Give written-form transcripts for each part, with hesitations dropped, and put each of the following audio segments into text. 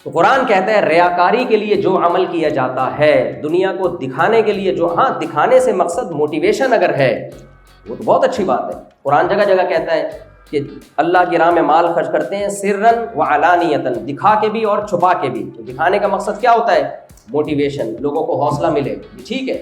تو قرآن کہتا ہے ریاکاری کے لیے جو عمل کیا جاتا ہے، دنیا کو دکھانے کے لیے جو، ہاں دکھانے سے مقصد موٹیویشن اگر ہے وہ تو بہت اچھی بات ہے. قرآن جگہ جگہ کہتا ہے کہ اللہ کی راہ میں مال خرچ کرتے ہیں سرًا وعلانیۃً، دکھا کے بھی اور چھپا کے بھی. تو دکھانے کا مقصد کیا ہوتا ہے؟ موٹیویشن، لوگوں کو حوصلہ ملے. ٹھیک ہے،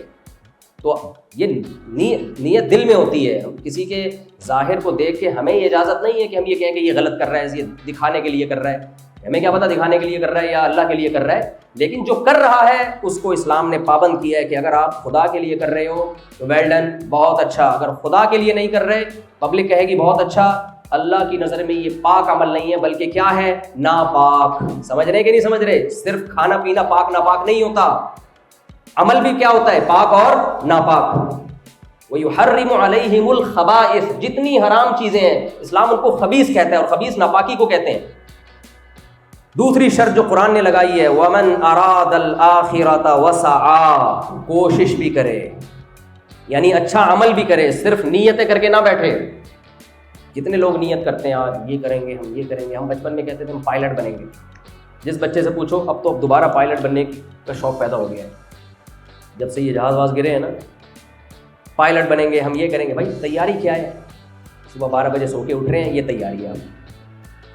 تو یہ نیت دل میں ہوتی ہے. کسی کے ظاہر کو دیکھ کے ہمیں اجازت نہیں ہے کہ ہم یہ کہیں کہ یہ غلط کر رہا ہے، یہ دکھانے کے لیے کر رہا ہے. ہمیں کیا پتہ دکھانے کے لیے کر رہا ہے یا اللہ کے لیے کر رہا ہے. لیکن جو کر رہا ہے اس کو اسلام نے پابند کیا ہے کہ اگر آپ خدا کے لیے کر رہے ہو تو ویل ڈن، بہت اچھا. اگر خدا کے لیے نہیں کر رہے، پبلک کہے گی بہت اچھا، اللہ کی نظر میں یہ پاک عمل نہیں ہے بلکہ کیا ہے؟ ناپاک. سمجھ رہے کہ نہیں سمجھ رہے؟ صرف کھانا پینا پاک ناپاک نہیں ہوتا، عمل بھی کیا ہوتا ہے؟ پاک اور ناپاک. وَيُحَرِّمُ عَلَيْهِمُ الْخَبَائِث، جتنی حرام چیزیں ہیں اسلام ان کو خبیث کہتا ہے، اور خبیث ناپاکی کو کہتے ہیں. دوسری شرط جو قرآن نے لگائی ہے وَمَنْ أَرَادَ الْآخِرَةَ وَسَعَى، کوشش بھی کرے، یعنی اچھا عمل بھی کرے، صرف نیتیں کر کے نہ بیٹھے. کتنے لوگ نیت کرتے ہیں آج یہ کریں گے، ہم یہ کریں گے. ہم بچپن میں کہتے تھے ہم پائلٹ بنیں گے. جس بچے سے پوچھو اب تو دوبارہ پائلٹ بننے کا شوق پیدا ہو گیا ہے جب سے یہ جہاز واز گرے ہیں نا. پائلٹ بنیں گے، ہم یہ کریں گے. بھائی تیاری کیا ہے؟ صبح 12 بجے سو کے اٹھ رہے ہیں، یہ تیاری ہے.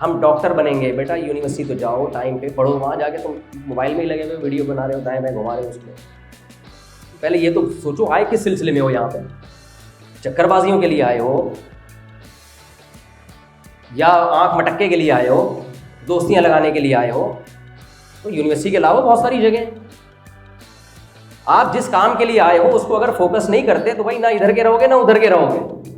ہم ڈاکٹر بنیں گے. بیٹا یونیورسٹی تو جاؤ، ٹائم پہ پڑھو، وہاں جا کے تم موبائل میں ہی لگے ہوئے ویڈیو بنا رہے ہو، دائیں بائیں گھما رہے ہو اس میں. پہلے یہ تو سوچو آئے کس سلسلے میں ہو. یہاں پہ چکر بازیوں کے لیے آئے ہو یا آنکھ مٹکے کے لیے آئے ہو، دوستیاں لگانے کے لیے آئے ہو؟ تو یونیورسٹی کے علاوہ بہت ساری جگہیں. آپ جس کام کے لیے آئے ہو اس کو اگر فوکس نہیں کرتے تو بھائی نہ ادھر کے رہو گے نہ ادھر کے رہو گے.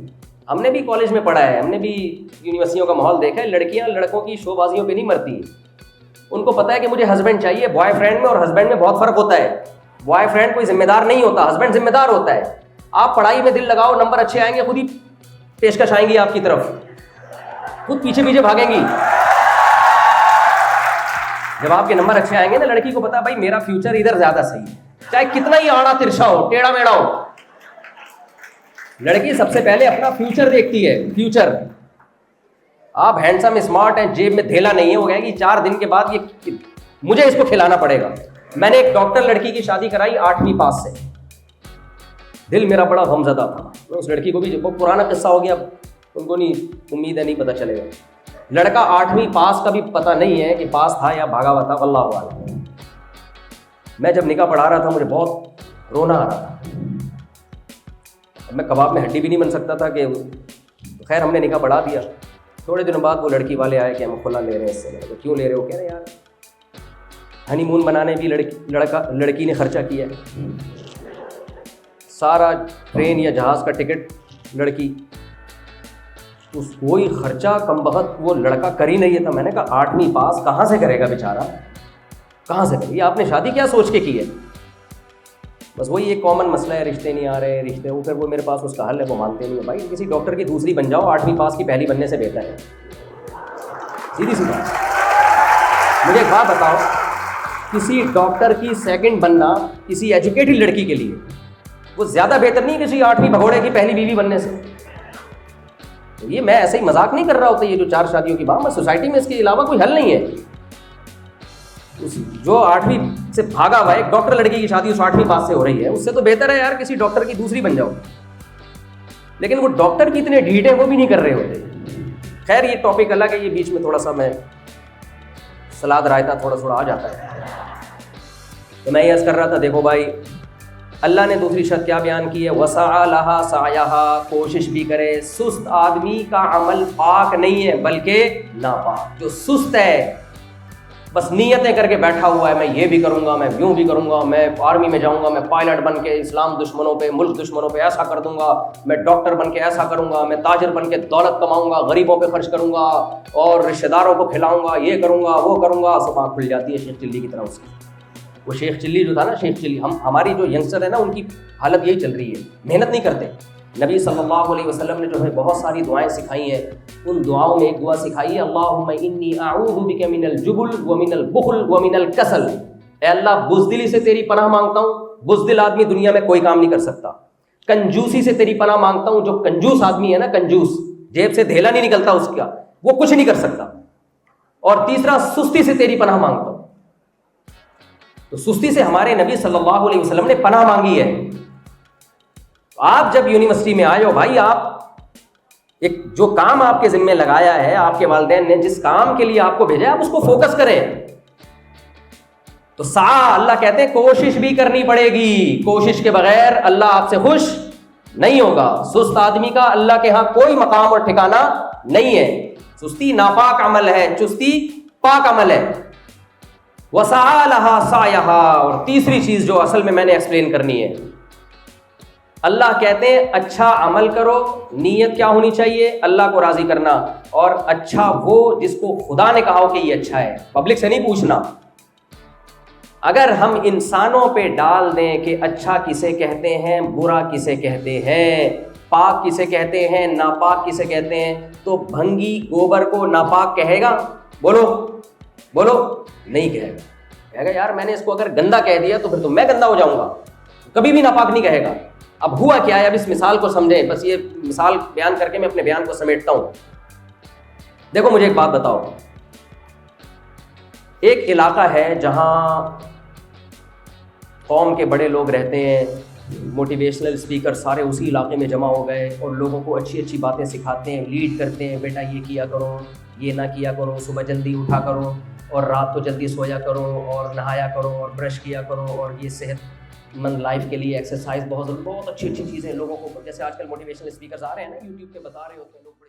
ہم نے بھی کالج میں پڑھا ہے، ہم نے بھی یونیورسٹیوں کا ماحول دیکھا ہے. لڑکیاں لڑکوں کی شو بازیوں پہ نہیں مرتی. ان کو پتہ ہے کہ مجھے ہسبینڈ چاہیے. بوائے فرینڈ میں اور ہسبینڈ میں بہت فرق ہوتا ہے. بوائے فرینڈ کوئی ذمہ دار نہیں ہوتا، ہسبینڈ ذمہ دار ہوتا ہے. آپ پڑھائی میں دل لگاؤ، نمبر اچھے آئیں گے، خود ہی پیشکش آئیں گی آپ کی طرف، خود پیچھے پیچھے بھاگیں گی. جب آپ کے نمبر اچھے آئیں گے نا، لڑکی کو پتا بھائی میرا فیوچر ادھر زیادہ صحیح ہے، چاہے کتنا ہی آڑا ترشا ہو، ٹیڑھا میڑا ہو. لڑکی سب سے پہلے اپنا فیوچر دیکھتی ہے. فیوچر، آپ ہینڈسم اسمارٹ ہیں، جیب میں دھیلا نہیں ہے، وہ کہے گی 4 دن کے بعد یہ مجھے اس کو کھلانا پڑے گا. میں نے ایک ڈاکٹر لڑکی کی شادی کرائی 8ویں پاس سے. دل میرا بڑا غمزدہ تھا. اس لڑکی کو بھی بہت پرانا قصہ ہو گیا، ان کو نہیں امید ہے نہیں پتہ چلے گا. لڑکا 8ویں پاس کا بھی پتہ نہیں ہے کہ پاس تھا یا بھاگا ہوا تھا، واللہ اعلم. میں جب نکاح پڑھا رہا تھا مجھے بہت رونا آ رہا تھا. میں کباب میں ہڈی بھی نہیں بن سکتا تھا کہ خیر ہم نے نکاح پڑھا دیا. تھوڑے دنوں بعد وہ لڑکی والے آئے کہ ہم کھلا لے رہے ہیں اس سے. تو کیوں لے رہے ہو؟ کہہ رہے یار ہنی مون بنانے بھی لڑکی نے خرچہ کیا ہے، سارا ٹرین یا جہاز کا ٹکٹ لڑکی. اس کوئی خرچہ کم بخت وہ لڑکا کر ہی نہیں تھا. میں نے کہا 8ویں پاس کہاں سے کرے گا بیچارہ، کہاں سے کرے گا؟ آپ نے شادی کیا سوچ کے کی ہے؟ بس وہی ایک کامن مسئلہ ہے، رشتے نہیں آ رہے، رشتے وہ پھر وہ میرے پاس اس کا حل ہے، وہ مانتے نہیں ہیں. بھائی کسی ڈاکٹر کی دوسری بن جاؤ، 8ویں پاس کی پہلی بننے سے بہتر ہے. سیدھی سی بات. مجھے ایک بات بتاؤ، کسی ڈاکٹر کی سیکنڈ بننا کسی ایجوکیٹڈ لڑکی کے لیے وہ زیادہ بہتر نہیں کسی 8ویں بھگوڑے کی پہلی بیوی بننے سے؟ یہ میں ایسے ہی مذاق نہیں کر رہا ہوتا. یہ جو 4 شادیوں کی بات، سوسائٹی میں اس کے علاوہ کوئی حل نہیں ہے. جو 8ویں سے بھاگا ہوا ہے، ایک ڈاکٹر لڑکی کی شادی اس 8ویں پاس سے ہو رہی ہے، اس سے تو بہتر ہے یار کسی ڈاکٹر کی دوسری بن جاؤ. لیکن وہ ڈاکٹر کی اتنے ڈھیٹ ہیں وہ بھی نہیں کر رہے ہوتے. خیر یہ ٹاپک الگ ہے، یہ بیچ میں تھوڑا سا میں سلاد رائتا تھوڑا آ جاتا ہے. تو میں یہ عرض کر رہا تھا، دیکھو بھائی اللہ نے دوسری شرط کیا بیان کی ہے؟ وَسَعَى لَهَا سَعْيَهَا، کوشش بھی کرے. سست آدمی کا عمل پاک نہیں ہے بلکہ ناپاک. جو سست ہے بس نیتیں کر کے بیٹھا ہوا ہے، میں یہ بھی کروں گا، میں یوں بھی کروں گا، میں آرمی میں جاؤں گا، میں پائلٹ بن کے اسلام دشمنوں پہ، ملک دشمنوں پہ ایسا کر دوں گا، میں ڈاکٹر بن کے ایسا کروں گا، میں تاجر بن کے دولت کماؤں گا، غریبوں پہ خرچ کروں گا اور رشتہ داروں کو کھلاؤں گا، یہ کروں گا وہ کروں گا. سب آنکھ کھل جاتی ہے شیخ چلی کی طرح. اس کی وہ شیخ چلی جو تھا نا، شیخ چلی، ہماری جو ینگسٹر ہے نا ان کی حالت یہی چل رہی ہے، محنت نہیں کرتے. نبی صلی اللہ علیہ وسلم نے جو ہے بہت ساری دعائیں سکھائی ہیں. ان دعاؤں میں ایک دعا سکھائی ہے، اللہم انی اعوذ بک من الجبل ومن البخل ومن الکسل. اے اللہ بزدلی سے تیری پناہ مانگتا ہوں. بزدل آدمی دنیا میں کوئی کام نہیں کر سکتا. کنجوسی سے تیری پناہ مانگتا ہوں. جو کنجوس آدمی ہے نا، کنجوس، جیب سے دھیلا نہیں نکلتا اس کا، وہ کچھ نہیں کر سکتا. اور تیسرا سستی سے تیری پناہ مانگتا ہوں. تو سستی سے ہمارے نبی صلی اللہ علیہ وسلم نے پناہ مانگی ہے. آپ جب یونیورسٹی میں آئے ہو بھائی، آپ ایک جو کام آپ کے ذمہ لگایا ہے، آپ کے والدین نے جس کام کے لیے آپ کو بھیجا ہے، آپ اس کو فوکس کریں. تو اللہ کہتے ہیں کوشش بھی کرنی پڑے گی، کوشش کے بغیر اللہ آپ سے خوش نہیں ہوگا. سست آدمی کا اللہ کے ہاں کوئی مقام اور ٹھکانہ نہیں ہے. سستی ناپاک عمل ہے، چستی پاک عمل ہے. وسعى لها سعيها. اور تیسری چیز جو اصل میں نے ایکسپلین کرنی ہے، اللہ کہتے ہیں اچھا عمل کرو. نیت کیا ہونی چاہیے؟ اللہ کو راضی کرنا. اور اچھا وہ جس کو خدا نے کہا ہو کہ یہ اچھا ہے، پبلک سے نہیں پوچھنا. اگر ہم انسانوں پہ ڈال دیں کہ اچھا کسے کہتے ہیں، برا کسے کہتے ہیں، پاک کسے کہتے ہیں، ناپاک کسے کہتے ہیں، تو بھنگی گوبر کو ناپاک کہے گا؟ بولو نہیں کہے گا. کہے گا یار میں نے اس کو اگر گندا کہہ دیا تو پھر تو میں گندا ہو جاؤں گا. کبھی بھی ناپاک نہیں کہے گا. اب ہوا کیا ہے، اب اس مثال کو سمجھیں. بس یہ مثال بیان کر کے میں اپنے بیان کو سمیٹتا ہوں. دیکھو مجھے ایک بات بتاؤ. ایک علاقہ ہے جہاں قوم کے بڑے لوگ رہتے ہیں، موٹیویشنل اسپیکر سارے اسی علاقے میں جمع ہو گئے اور لوگوں کو اچھی اچھی باتیں سکھاتے ہیں، لیڈ کرتے ہیں. بیٹا یہ کیا کرو، یہ نہ کیا کرو، صبح جلدی اٹھا کرو اور رات کو جلدی سویا کرو اور نہایا کرو اور برش کیا کرو، اور یہ صحت مند لائف کے لیے ایکسرسائز بہت اچھی چیزیں لوگوں کو. جیسے آج کل موٹیویشنل اسپیکرز آ رہے ہیں نا یوٹیوب پہ بتا رہے ہوتے ہیں لوگ.